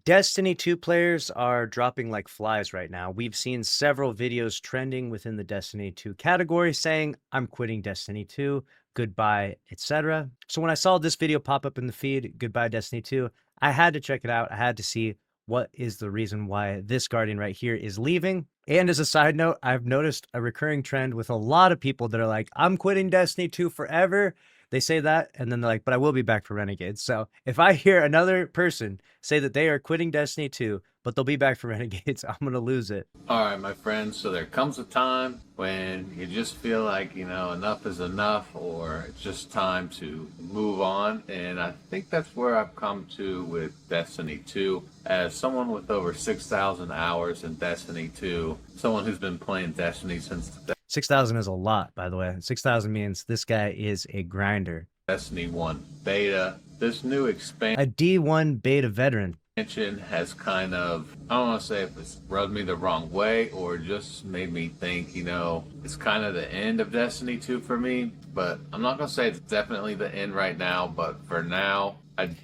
Destiny 2 players are dropping like flies right now. We've seen several videos trending within the Destiny 2 category saying, I'm quitting Destiny 2, goodbye, etc. So when I saw this video pop up in the feed, goodbye Destiny 2, I had to check it out. I had to see what is the reason why this Guardian right here is leaving. And as a side note, I've noticed a recurring trend with a lot of people that are like, I'm quitting Destiny 2 forever. They say that, and then they're like, but I will be back for Renegades. So if I hear another person say that they are quitting Destiny 2, but they'll be back for Renegades, I'm going to lose it. All right, my friends. So there comes a time when you just feel like, enough is enough, or it's just time to move on. And I think that's where I've come to with Destiny 2. As someone with over 6,000 hours in Destiny 2, someone who's been playing Destiny since the 6,000 is a lot, by the way. 6,000 means this guy is a grinder. Destiny 1 beta, this new expansion. A D1 beta veteran. Has kind of, I don't want to say if it's rubbed me the wrong way or just made me think, it's kind of the end of Destiny 2 for me. But I'm not going to say it's definitely the end right now. But for now,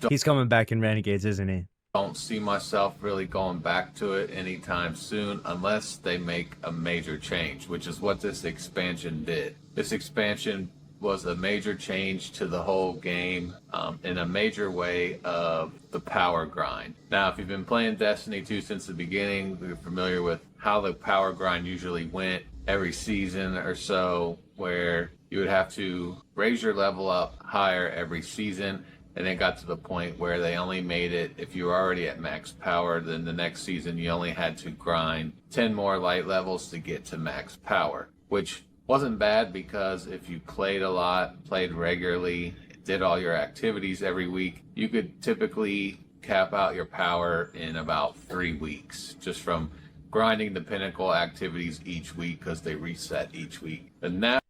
He's coming back in Renegades, isn't he? Don't see myself really going back to it anytime soon unless they make a major change, which is what this expansion did. This expansion was a major change to the whole game in a major way of the power grind. Now, if you've been playing Destiny 2 since the beginning, you're familiar with how the power grind usually went every season or so, where you would have to raise your level up higher every season. And it got to the point where they only made it, if you were already at max power, then the next season you only had to grind 10 more light levels to get to max power, which wasn't bad because if you played a lot, played regularly, did all your activities every week, you could typically cap out your power in about 3 weeks just from grinding the pinnacle activities each week because they reset each week.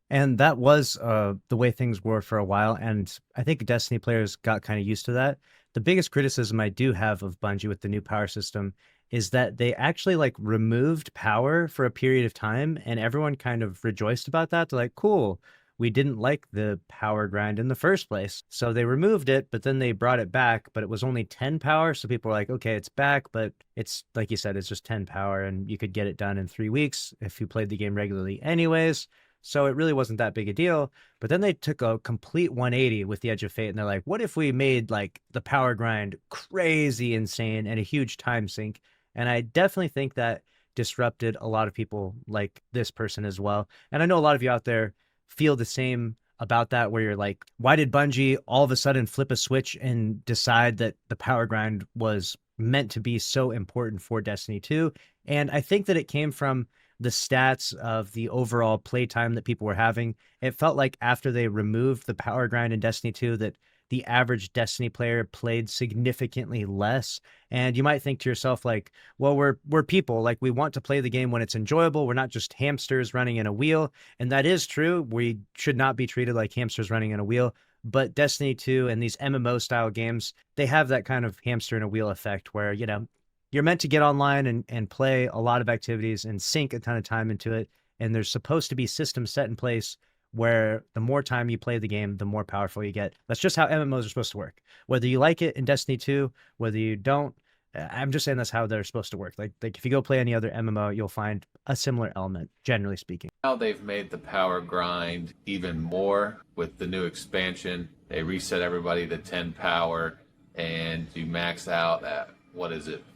And that was the way things were for a while, and I think Destiny players got kind of used to that. The biggest criticism I do have of Bungie with the new power system is that they actually removed power for a period of time, and everyone kind of rejoiced about that. They're like, cool, we didn't like the power grind in the first place. So they removed it, but then they brought it back, but it was only 10 power. So people were like, okay, it's back, but it's, like you said, it's just 10 power, and you could get it done in 3 weeks if you played the game regularly anyways. So it really wasn't that big a deal. But then they took a complete 180 with the Edge of Fate, and they're like, what if we made the power grind crazy insane and a huge time sink? And I definitely think that disrupted a lot of people like this person as well. And I know a lot of you out there feel the same about that, where you're like, why did Bungie all of a sudden flip a switch and decide that the power grind was meant to be so important for Destiny 2? And I think that it came from the stats of the overall playtime that people were having. It felt like after they removed the power grind in Destiny 2 that the average Destiny player played significantly less. And you might think to yourself, well, we're people, we want to play the game when it's enjoyable. We're not just hamsters running in a wheel. And that is true. We should not be treated like hamsters running in a wheel. But Destiny 2 and these MMO style games, they have that kind of hamster in a wheel effect where, you're meant to get online and play a lot of activities and sink a ton of time into it. And there's supposed to be systems set in place where the more time you play the game, the more powerful you get. That's just how MMOs are supposed to work. Whether you like it in Destiny 2, whether you don't, I'm just saying that's how they're supposed to work. Like if you go play any other MMO, you'll find a similar element, generally speaking. Now they've made the power grind even more with the new expansion. They reset everybody to 10 power, and you max out at,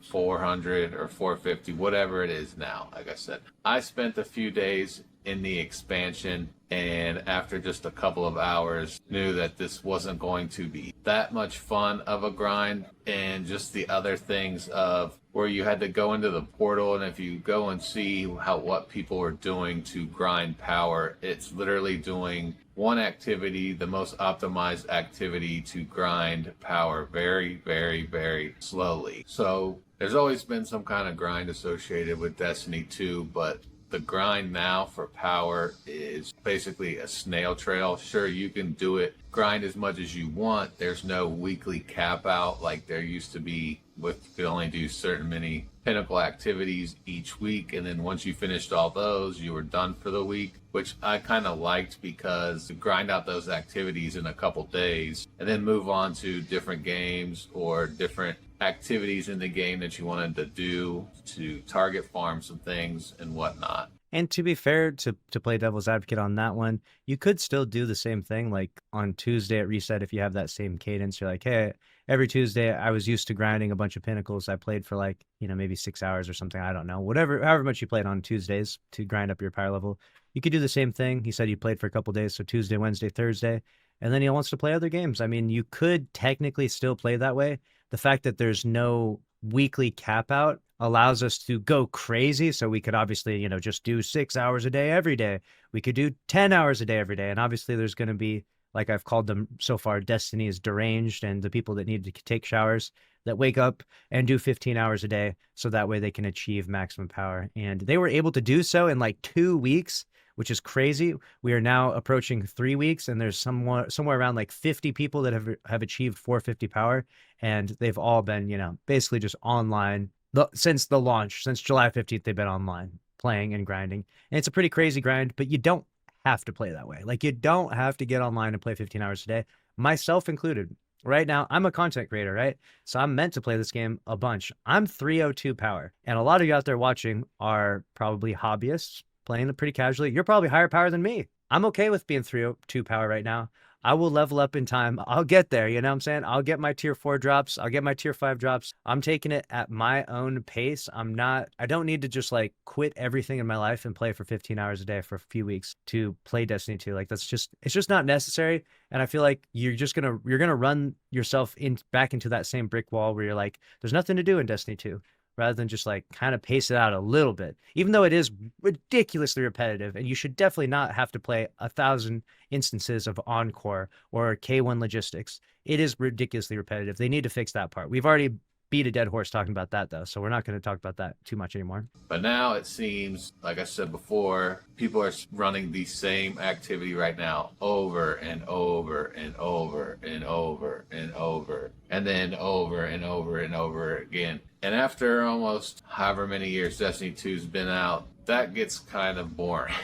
400 or 450, whatever it is now. Like I said, I spent a few days in the expansion, and after just a couple of hours knew that this wasn't going to be that much fun of a grind. And just the other things of where you had to go into the portal, and if you go and see what people were doing to grind power, it's literally doing one activity, the most optimized activity to grind power very, very, very slowly. So there's always been some kind of grind associated with Destiny 2, but the grind now for power is basically a snail trail. Sure, you can do it, grind as much as you want. There's no weekly cap out like there used to be with, you could only do certain many pinnacle activities each week. And then once you finished all those, you were done for the week, which I kind of liked because you grind out those activities in a couple days and then move on to different games or different activities in the game that you wanted to do to target farm some things and whatnot. And to be fair, to play devil's advocate on that one, you could still do the same thing. Like on Tuesday at reset, if you have that same cadence, you're like, hey, every Tuesday I was used to grinding a bunch of pinnacles. I played for like, maybe 6 hours or something. I don't know. Whatever, however much you played on Tuesdays to grind up your power level. You could do the same thing. He said you played for a couple days, so Tuesday, Wednesday, Thursday, and then he wants to play other games. I mean, you could technically still play that way. The fact that there's no weekly cap out allows us to go crazy. So we could obviously, just do 6 hours a day every day. We could do 10 hours a day every day. And obviously there's going to be, like I've called them so far, Destiny is deranged, and the people that need to take showers that wake up and do 15 hours a day. So that way they can achieve maximum power. And they were able to do so in like 2 weeks, which is crazy. We are now approaching 3 weeks, and there's somewhere around like 50 people that have achieved 450 power. And they've all been, basically just online since the launch, since July 15th, they've been online playing and grinding. And it's a pretty crazy grind, but you don't have to play that way. Like, you don't have to get online and play 15 hours a day, myself included. Right now, I'm a content creator, right? So I'm meant to play this game a bunch. I'm 302 power. And a lot of you out there watching are probably hobbyists playing it pretty casually. You're probably higher power than me. I'm okay with being 302 power right now. I will level up in time. I'll get there. You know what I'm saying? I'll get my tier 4 drops. I'll get my tier 5 drops. I'm taking it at my own pace. I don't need to just like quit everything in my life and play for 15 hours a day for a few weeks to play Destiny 2. Like, it's just not necessary. And I feel like you're going to run yourself back into that same brick wall where you're like, there's nothing to do in Destiny 2. Rather than just like kind of pace it out a little bit, even though it is ridiculously repetitive, and you should definitely not have to play 1,000 instances of Encore or K1 logistics. It is ridiculously repetitive. They need to fix that part. We've already beat a dead horse talking about that, though, so we're not going to talk about that too much anymore. But now it seems, like I said before, people are running the same activity right now over and over and over and over and over, and then over and over and over again. And after almost however many years Destiny 2's been out, that gets kind of boring,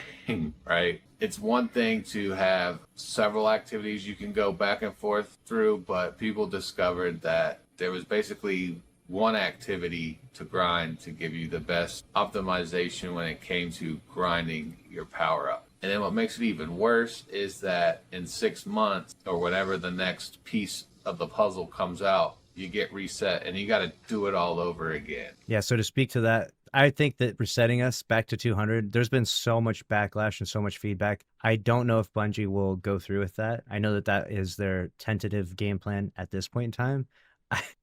right? It's one thing to have several activities you can go back and forth through, but people discovered that there was basically one activity to grind to give you the best optimization when it came to grinding your power up. And then what makes it even worse is that in 6 months, or whenever the next piece of the puzzle comes out, you get reset and you got to do it all over again. Yeah, so to speak to that, I think that resetting us back to 200, there's been so much backlash and so much feedback. I don't know if Bungie will go through with that. I know that is their tentative game plan at this point in time.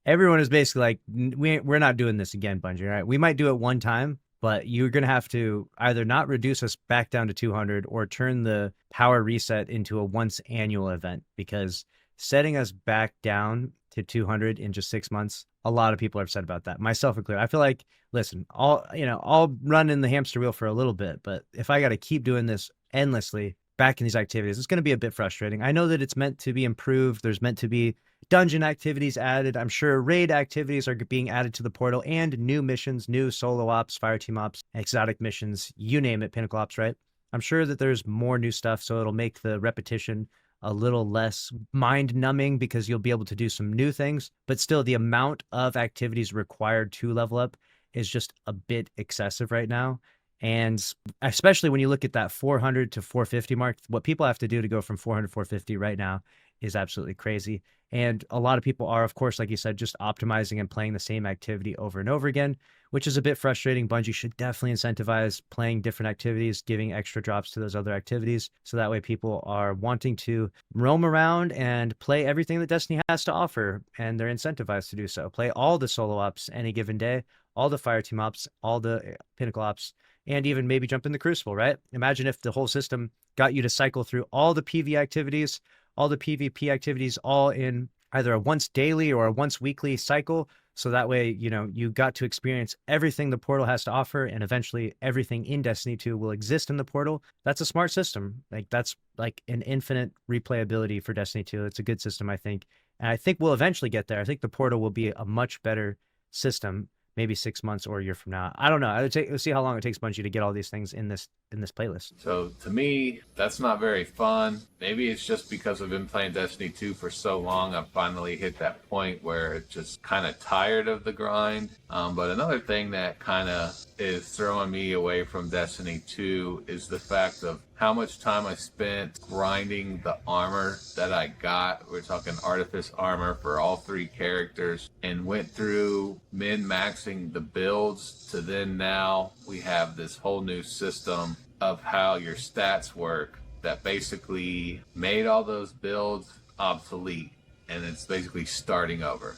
Everyone is basically like, we're not doing this again, Bungie, right? We might do it one time, but you're going to have to either not reduce us back down to 200 or turn the power reset into a once annual event, because setting us back down to 200 in just 6 months, a lot of people are upset about that, myself included. I feel like, listen, I'll run in the hamster wheel for a little bit, but if I got to keep doing this endlessly back in these activities, it's going to be a bit frustrating. I know that it's meant to be improved. There's meant to be dungeon activities added. I'm sure raid activities are being added to the portal, and new missions, new solo ops, fire team ops, exotic missions, you name it, pinnacle ops, right? I'm sure that there's more new stuff, so it'll make the repetition a little less mind-numbing, because you'll be able to do some new things, but still the amount of activities required to level up is just a bit excessive right now. And especially when you look at that 400 to 450 mark, what people have to do to go from 400 to 450 right now is absolutely crazy. And a lot of people are, of course, like you said, just optimizing and playing the same activity over and over again, which is a bit frustrating. Bungie should definitely incentivize playing different activities, giving extra drops to those other activities, so that way people are wanting to roam around and play everything that Destiny has to offer, and they're incentivized to do so. Play all the solo ops any given day, all the fire team ops, all the pinnacle ops, and even maybe jump in the Crucible, right? Imagine if the whole system got you to cycle through all the PV activities, all the PvP activities, all in either a once daily or a once weekly cycle. So that way, you got to experience everything the portal has to offer, and eventually everything in Destiny 2 will exist in the portal. That's a smart system. Like, that's like an infinite replayability for Destiny 2. It's a good system, I think. And I think we'll eventually get there. I think the portal will be a much better system, maybe 6 months or a year from now. I don't know. We'll see how long it takes Bungie to get all these things in this in this playlist. So to me, that's not very fun. Maybe it's just because I've been playing Destiny 2 for so long, I've finally hit that point where it's just kind of tired of the grind. But another thing that kind of is throwing me away from Destiny 2 is the fact of how much time I spent grinding the armor that I got. We're talking Artifice armor for all three characters, and went through min-maxing the builds to then now we have this whole new system of how your stats work that basically made all those builds obsolete, and it's basically starting over.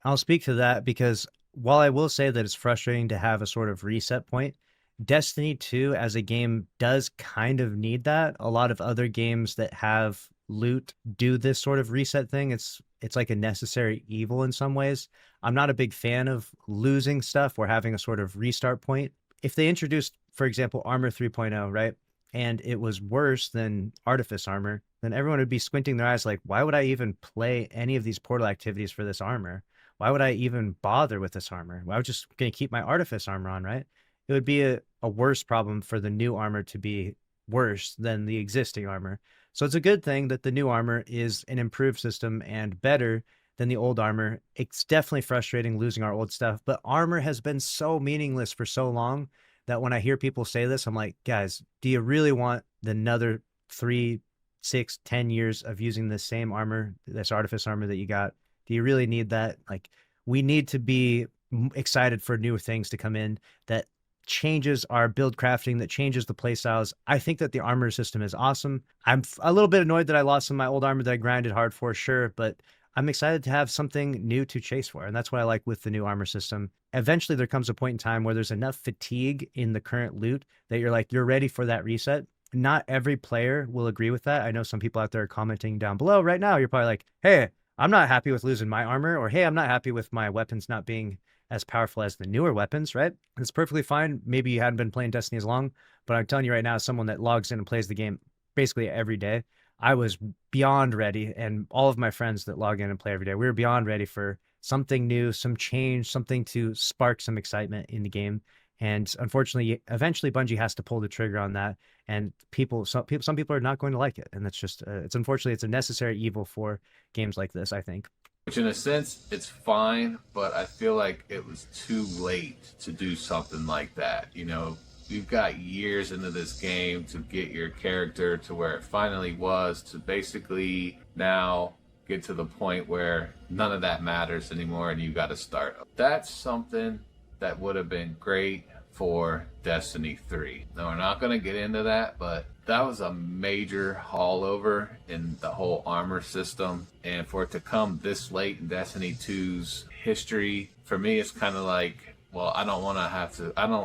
I'll speak to that because while I will say that it's frustrating to have a sort of reset point, Destiny 2 as a game does kind of need that. A lot of other games that have loot do this sort of reset thing. It's like a necessary evil in some ways. I'm not a big fan of losing stuff or having a sort of restart point. If they introduced, for example, Armor 3.0, right? And it was worse than Artifice armor, then everyone would be squinting their eyes like, why would I even play any of these portal activities for this armor? Why would I even bother with this armor? Well, I was just going to keep my Artifice armor on, right? It would be a worse problem for the new armor to be worse than the existing armor. So it's a good thing that the new armor is an improved system and better than the old armor. It's definitely frustrating losing our old stuff, but armor has been so meaningless for so long that when I hear people say this, I'm like, guys, do you really want another 3, 6, 10 years of using the same armor, this Artifice armor that you got? Do you really need that? Like, we need to be excited for new things to come in that changes our build crafting, that changes the play styles. I think that the armor system is awesome. I'm a little bit annoyed that I lost some of my old armor that I grinded hard for, sure, but I'm excited to have something new to chase for. And that's what I like with the new armor system. Eventually there comes a point in time where there's enough fatigue in the current loot that you're like, you're ready for that reset. Not every player will agree with that. I know some people out there are commenting down below right now. You're probably like, hey, I'm not happy with losing my armor, or hey, I'm not happy with my weapons not being as powerful as the newer weapons, right? It's perfectly fine. Maybe you hadn't been playing Destiny as long, but I'm telling you right now, as someone that logs in and plays the game basically every day, I was beyond ready, and all of my friends that log in and play every day, we were beyond ready for something new, some change, something to spark some excitement in the game. And unfortunately, eventually Bungie has to pull the trigger on that, and some people are not going to like it, and that's just it's unfortunately it's a necessary evil for games like this, I think. Which in a sense, it's fine, but I feel like it was too late to do something like that. You know, you've got years into this game to get your character to where it finally was, to basically now get to the point where none of that matters anymore and you got to start. That's something that would have been great for Destiny 3. Now, we're not going to get into that, but that was a major haul over in the whole armor system. And for it to come this late in Destiny 2's history, for me, it's kind of like, well, I don't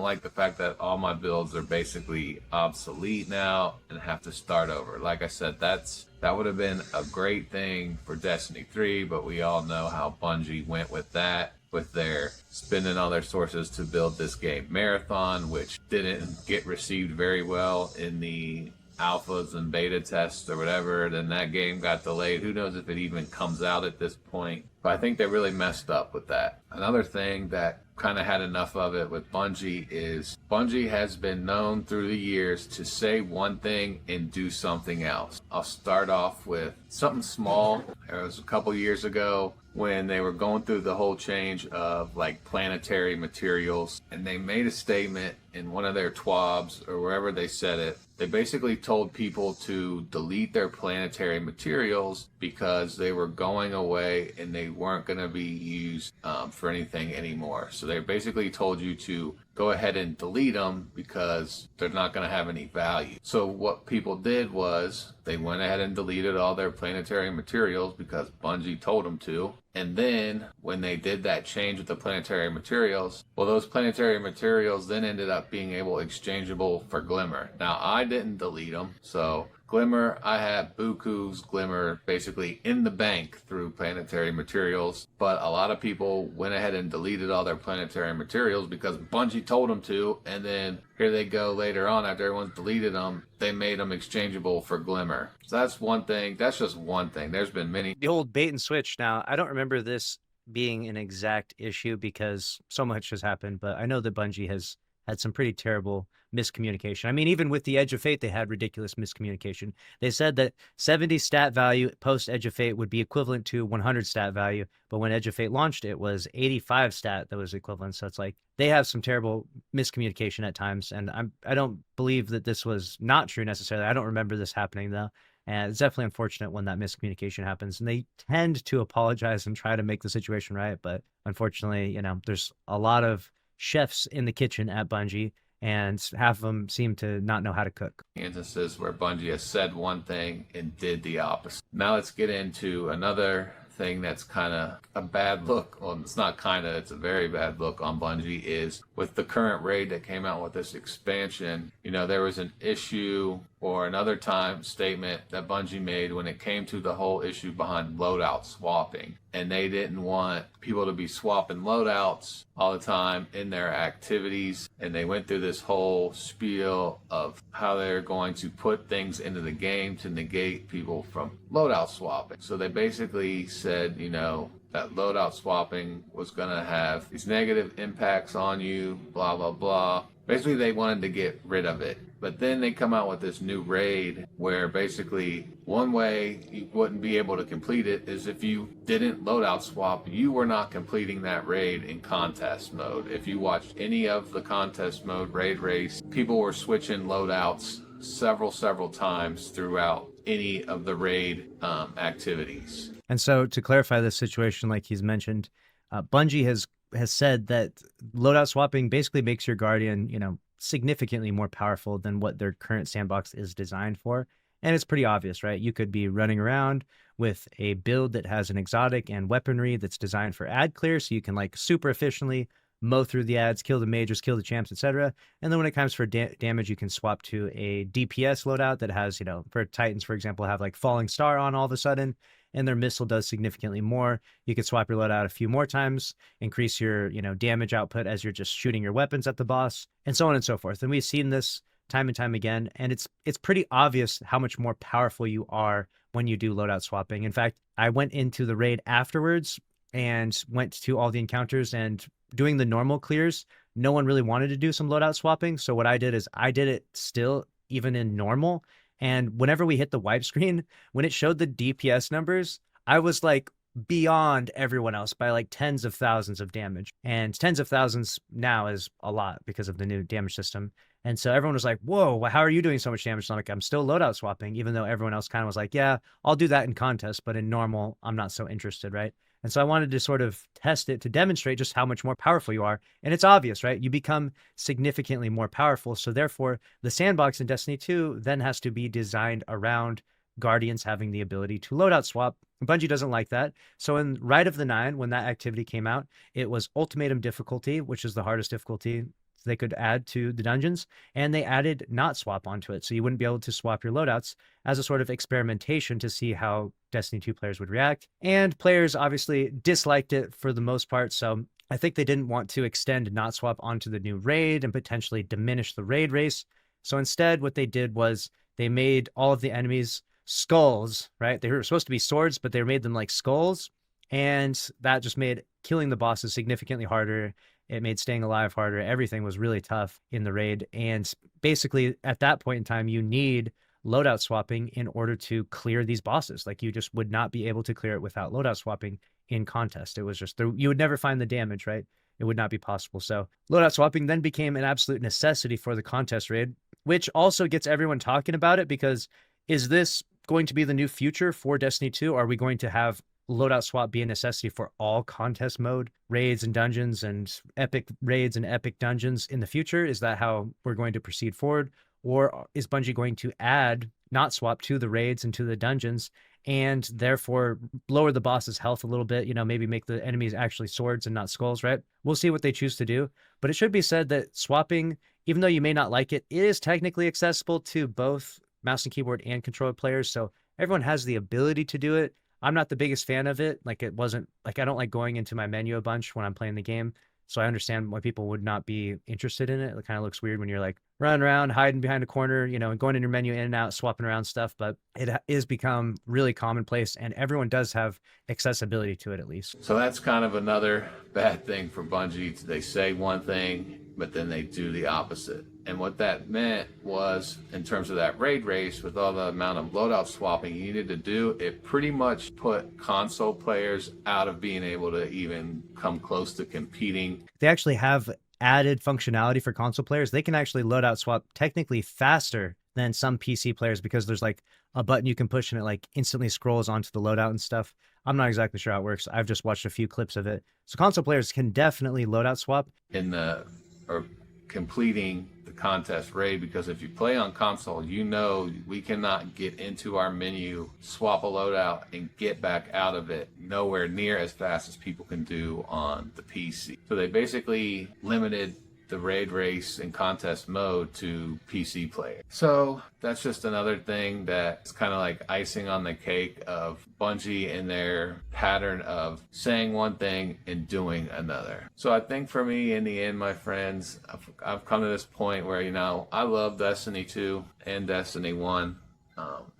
like the fact that all my builds are basically obsolete now and have to start over. Like I said, that would have been a great thing for Destiny 3, but we all know how Bungie went with that, with their spending all their sources to build this game Marathon, which didn't get received very well in the alphas and beta tests or whatever. Then that game got delayed. Who knows if it even comes out at this point. But I think they really messed up with that. Another thing that kind of had enough of it with Bungie is Bungie has been known through the years to say one thing and do something else. I'll start off with something small. It was a couple years ago when they were going through the whole change of like planetary materials, and they made a statement in one of their TWABs or wherever they said it. They basically told people to delete their planetary materials because they were going away and they weren't going to be used for anything anymore. So they basically told you to go ahead and delete them because they're not going to have any value. So what people did was they went ahead and deleted all their planetary materials because Bungie told them to. And then when they did that change with the planetary materials, well, those planetary materials then ended up being exchangeable for Glimmer. Now, I didn't delete them, so Glimmer, I have Buku's Glimmer basically in the bank through planetary materials, but a lot of people went ahead and deleted all their planetary materials because Bungie told them to, and then here they go later on after everyone's deleted them, they made them exchangeable for Glimmer. So that's one thing. That's just one thing. There's been many. The old bait and switch. Now, I don't remember this being an exact issue because so much has happened, but I know that Bungie has had some pretty terrible miscommunication. I mean, even with the Edge of Fate, they had ridiculous miscommunication. They said that 70 stat value post Edge of Fate would be equivalent to 100 stat value, but when Edge of Fate launched, it was 85 stat that was equivalent. So it's like they have some terrible miscommunication at times, and I don't believe that this was not true necessarily. I don't remember this happening though. And it's definitely unfortunate when that miscommunication happens. And they tend to apologize and try to make the situation right. But unfortunately, there's a lot of chefs in the kitchen at Bungie, and half of them seem to not know how to cook. Instances where Bungie has said one thing and did the opposite. Now let's get into another thing that's kind of a bad look. Well, it's not kind of, it's a very bad look on Bungie, is with the current raid that came out with this expansion. There was an issue or another time statement that Bungie made when it came to the whole issue behind loadout swapping. And they didn't want people to be swapping loadouts all the time in their activities. And they went through this whole spiel of how they're going to put things into the game to negate people from loadout swapping. So they basically said, that loadout swapping was going to have these negative impacts on you, blah, blah, blah. Basically, they wanted to get rid of it. But then they come out with this new raid where basically one way you wouldn't be able to complete it is if you didn't loadout swap, you were not completing that raid in contest mode. If you watched any of the contest mode raid race, people were switching loadouts several times throughout any of the raid activities. And so to clarify this situation, like he's mentioned, Bungie has said that loadout swapping basically makes your Guardian, significantly more powerful than what their current sandbox is designed for. And it's pretty obvious, right? You could be running around with a build that has an exotic and weaponry that's designed for ad clear, so you can like super efficiently mow through the ads, kill the majors, kill the champs, etc. And then when it comes for damage, you can swap to a DPS loadout that has, for Titans, for example, have like Falling Star on all of a sudden, and their missile does significantly more. You could swap your loadout a few more times, increase your, damage output as you're just shooting your weapons at the boss, and so on and so forth. And we've seen this time and time again, and it's pretty obvious how much more powerful you are when you do loadout swapping. In fact, I went into the raid afterwards and went to all the encounters, and doing the normal clears, no one really wanted to do some loadout swapping. So what I did is I did it still even in normal. And whenever we hit the wipe screen, when it showed the DPS numbers, I was like beyond everyone else by like tens of thousands of damage. And tens of thousands now is a lot because of the new damage system. And so everyone was like, whoa, how are you doing so much damage? So I'm like, I'm still loadout swapping, even though everyone else kind of was like, yeah, I'll do that in contest, but in normal, I'm not so interested, right? And so I wanted to sort of test it to demonstrate just how much more powerful you are. And it's obvious, right? You become significantly more powerful. So therefore, the sandbox in Destiny 2 then has to be designed around Guardians having the ability to loadout swap. Bungie doesn't like that. So in Rite of the Nine, when that activity came out, it was Ultimatum difficulty, which is the hardest difficulty they could add to the dungeons, and they added not swap onto it. So you wouldn't be able to swap your loadouts as a sort of experimentation to see how Destiny 2 players would react. And players obviously disliked it for the most part. So I think they didn't want to extend not swap onto the new raid and potentially diminish the raid race. So instead, what they did was they made all of the enemies skulls, right? They were supposed to be swords, but they made them like skulls. And that just made killing the bosses significantly harder. It made staying alive harder. Everything was really tough in the raid. And basically, at that point in time, you need loadout swapping in order to clear these bosses. Like, you just would not be able to clear it without loadout swapping in contest. It was just, you would never find the damage, right? It would not be possible. So loadout swapping then became an absolute necessity for the contest raid, which also gets everyone talking about it, because is this going to be the new future for Destiny 2? Are we going to have loadout swap be a necessity for all contest mode raids and dungeons and epic raids and epic dungeons in the future? Is that how we're going to proceed forward? Or is Bungie going to add not swap to the raids and to the dungeons, and therefore lower the boss's health a little bit, maybe make the enemies actually swords and not skulls, right? We'll see what they choose to do. But it should be said that swapping, even though you may not like it, it is technically accessible to both mouse and keyboard and controller players. So everyone has the ability to do it. I'm not the biggest fan of it. Like, it wasn't like, I don't like going into my menu a bunch when I'm playing the game. So I understand why people would not be interested in it. It kind of looks weird when you're like running around, hiding behind a corner, and going in your menu in and out, swapping around stuff. But it is become really commonplace, and everyone does have accessibility to it, at least. So that's kind of another bad thing for Bungie. They say one thing but then they do the opposite. And what that meant was, in terms of that raid race, with all the amount of loadout swapping you needed to do, it pretty much put console players out of being able to even come close to competing. They actually have added functionality for console players. They can actually loadout swap technically faster than some PC players because there's like a button you can push and it like instantly scrolls onto the loadout and stuff. I'm not exactly sure how it works. I've just watched a few clips of it. So console players can definitely loadout swap. In the, or completing the contest raid, because if you play on console, you know we cannot get into our menu, swap a loadout, and get back out of it nowhere near as fast as people can do on the PC. So they basically limited the raid race and contest mode to PC players. So that's just another thing that's kind of like icing on the cake of Bungie and their pattern of saying one thing and doing another. So I think for me, in the end, my friends, I've come to this point where, you know, I love Destiny 2 and Destiny 1.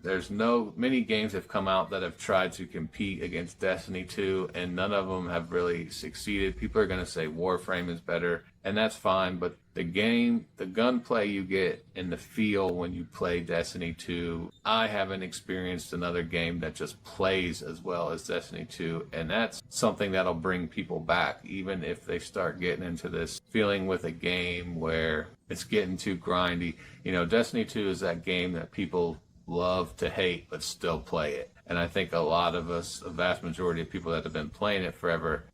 There's many games have come out that have tried to compete against Destiny 2, and none of them have really succeeded. People are going to say Warframe is better, and that's fine, but the gunplay you get in the feel when you play Destiny 2, I haven't experienced another game that just plays as well as Destiny 2, and that's something that'll bring people back, even if they start getting into this feeling with a game where it's getting too grindy. You know, Destiny 2 is that game that people love to hate but still play it, and I think a lot of us, a vast majority of people that have been playing it forever,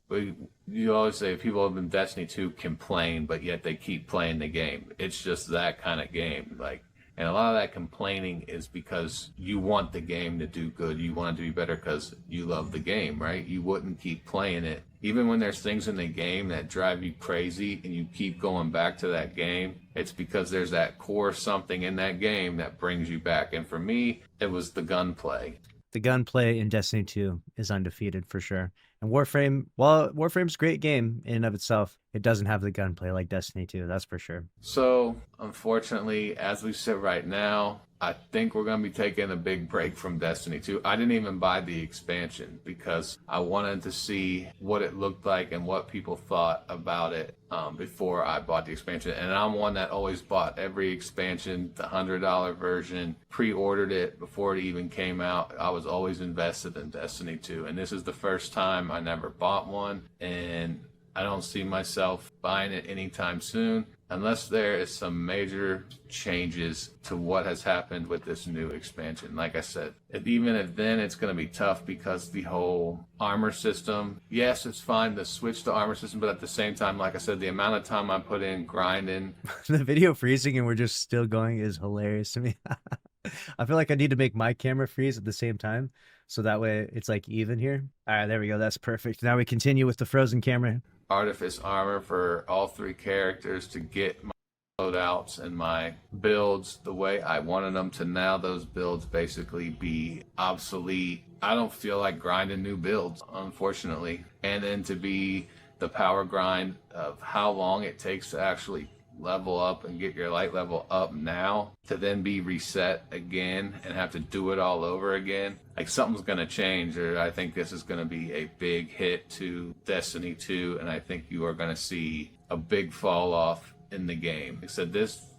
you always say people have been Destiny 2 complain, but yet they keep playing the game. It's just that kind of game. Like, and a lot of that complaining is because you want the game to do good. You want it to be better because you love the game, right? You wouldn't keep playing it. Even when there's things in the game that drive you crazy and you keep going back to that game, it's because there's that core something in that game that brings you back. And for me, it was the gunplay. The gunplay in Destiny 2 is undefeated for sure. And Warframe, while Warframe's a great game in and of itself, it doesn't have the gunplay like Destiny 2, that's for sure. So, unfortunately, as we sit right now, I think we're going to be taking a big break from Destiny 2. I didn't even buy the expansion because I wanted to see what it looked like and what people thought about it before I bought the expansion. And I'm one that always bought every expansion, the $100 version, pre-ordered it before it even came out. I was always invested in Destiny 2. And this is the first time I never bought one. And I don't see myself buying it anytime soon unless there is some major changes to what has happened with this new expansion. Like I said, even if then it's going to be tough because the whole armor system, yes, it's fine to switch to armor system, but at the same time, like I said, the amount of time I put in grinding. The video freezing and we're just still going is hilarious to me. I feel like I need to make my camera freeze at the same time, so that way it's like even here. All right, there we go. That's perfect. Now we continue with the frozen camera. Artifice armor for all three characters to get my loadouts and my builds the way I wanted them to. Now those builds basically be obsolete. I don't feel like grinding new builds, unfortunately. And then to be the power grind of how long it takes to actually level up and get your light level up now, to then be reset again and have to do it all over again. Like, something's going to change, or I think this is going to be a big hit to Destiny 2, and I think you are going to see a big fall off in the game. Like I said,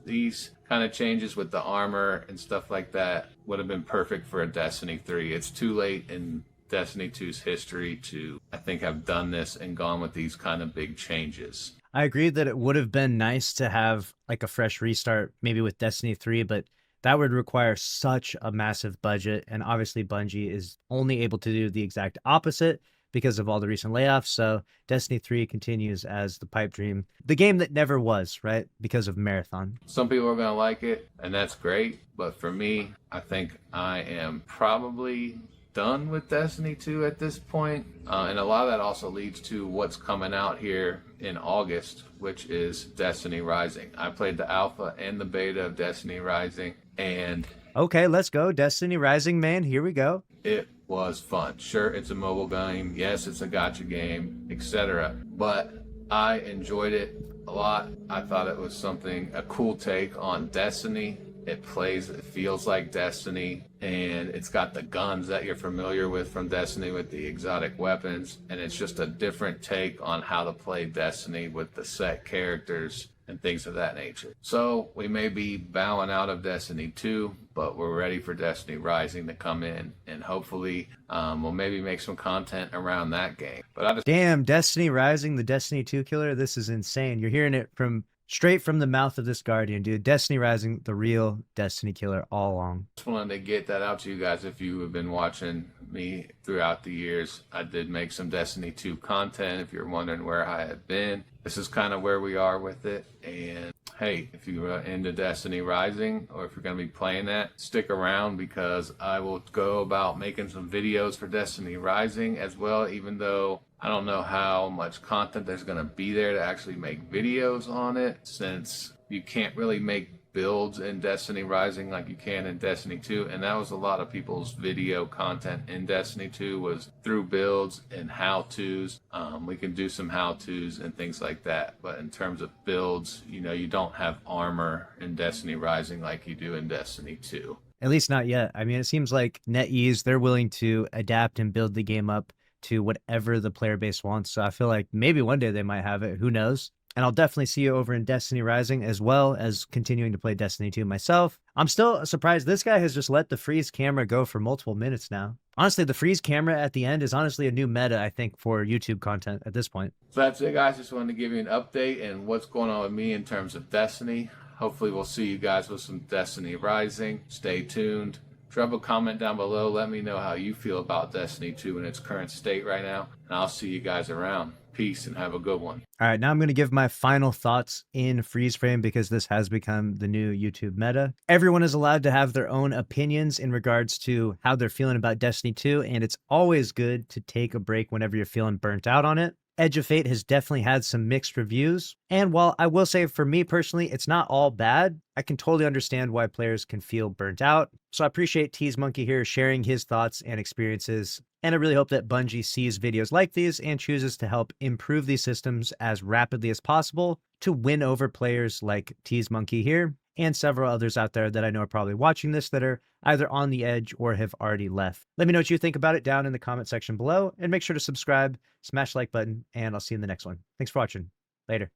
these kind of changes with the armor and stuff like that would have been perfect for a Destiny 3. It's too late in Destiny 2's history to, I think, have done this and gone with these kind of big changes. I agree that it would have been nice to have like a fresh restart, maybe with Destiny 3, but that would require such a massive budget. And obviously Bungie is only able to do the exact opposite because of all the recent layoffs. So Destiny 3 continues as the pipe dream, the game that never was, right? Because of Marathon. Some people are going to like it, and that's great. But for me, I think I am probably done with Destiny 2 at this point. And a lot of that also leads to what's coming out here in August, which is Destiny Rising. I played the alpha and the beta of Destiny Rising, and okay, let's go. Destiny Rising, man. Here we go. It was fun. Sure, it's a mobile game. Yes, it's a gacha game, etc. But I enjoyed it a lot. I thought it was a cool take on Destiny. It feels like Destiny. and it's got the guns that you're familiar with from Destiny with the exotic weapons, and it's just a different take on how to play Destiny with the set characters and things of that nature. So we may be bowing out of Destiny 2, but we're ready for Destiny Rising to come in, and hopefully we'll maybe make some content around that game. But I just Damn, Destiny Rising, the Destiny 2 killer. This is insane. You're hearing it from straight from the mouth of this Guardian, dude. Destiny Rising, the real Destiny killer all along. just wanted to get that out to you guys. If you have been watching me throughout the years, I did make some Destiny 2 content. If you're wondering where I have been, this is kind of where we are with it. And hey, if you're into Destiny Rising, or if you're going to be playing that, stick around, because I will go about making some videos for Destiny Rising as well, even though I don't know how much content there's going to be there to actually make videos on it, since you can't really make builds in Destiny Rising like you can in Destiny 2, and that was a lot of people's video content in Destiny 2 was through builds and how-tos. We can do some how-tos and things like that, but in terms of builds, you know, you don't have armor in Destiny Rising like you do in Destiny 2. At least not yet. I mean, it seems like NetEase, they're willing to adapt and build the game up to whatever the player base wants. So I feel like maybe one day they might have it. Who knows? And I'll definitely see you over in Destiny Rising, as well as continuing to play Destiny 2 myself. I'm still surprised this guy has just let the freeze camera go for multiple minutes now. Honestly, the freeze camera at the end is honestly a new meta, I think, for YouTube content at this point. So that's it, guys. Just wanted to give you an update and what's going on with me in terms of Destiny. Hopefully we'll see you guys with some Destiny Rising. Stay tuned. Drop a comment down below. Let me know how you feel about Destiny 2 in its current state right now. And I'll see you guys around. Peace and have a good one. All right, now I'm going to give my final thoughts in freeze frame, because this has become the new YouTube meta. Everyone is allowed to have their own opinions in regards to how they're feeling about Destiny 2, and it's always good to take a break whenever you're feeling burnt out on it. Edge of Fate has definitely had some mixed reviews, and while I will say for me personally, it's not all bad, I can totally understand why players can feel burnt out. So I appreciate Tease Monkey here sharing his thoughts and experiences, and I really hope that Bungie sees videos like these and chooses to help improve these systems as rapidly as possible to win over players like Tease Monkey here and several others out there that I know are probably watching this that are either on the edge or have already left. Let me know what you think about it down in the comment section below, and make sure to subscribe, smash the like button, and I'll see you in the next one. Thanks for watching. Later.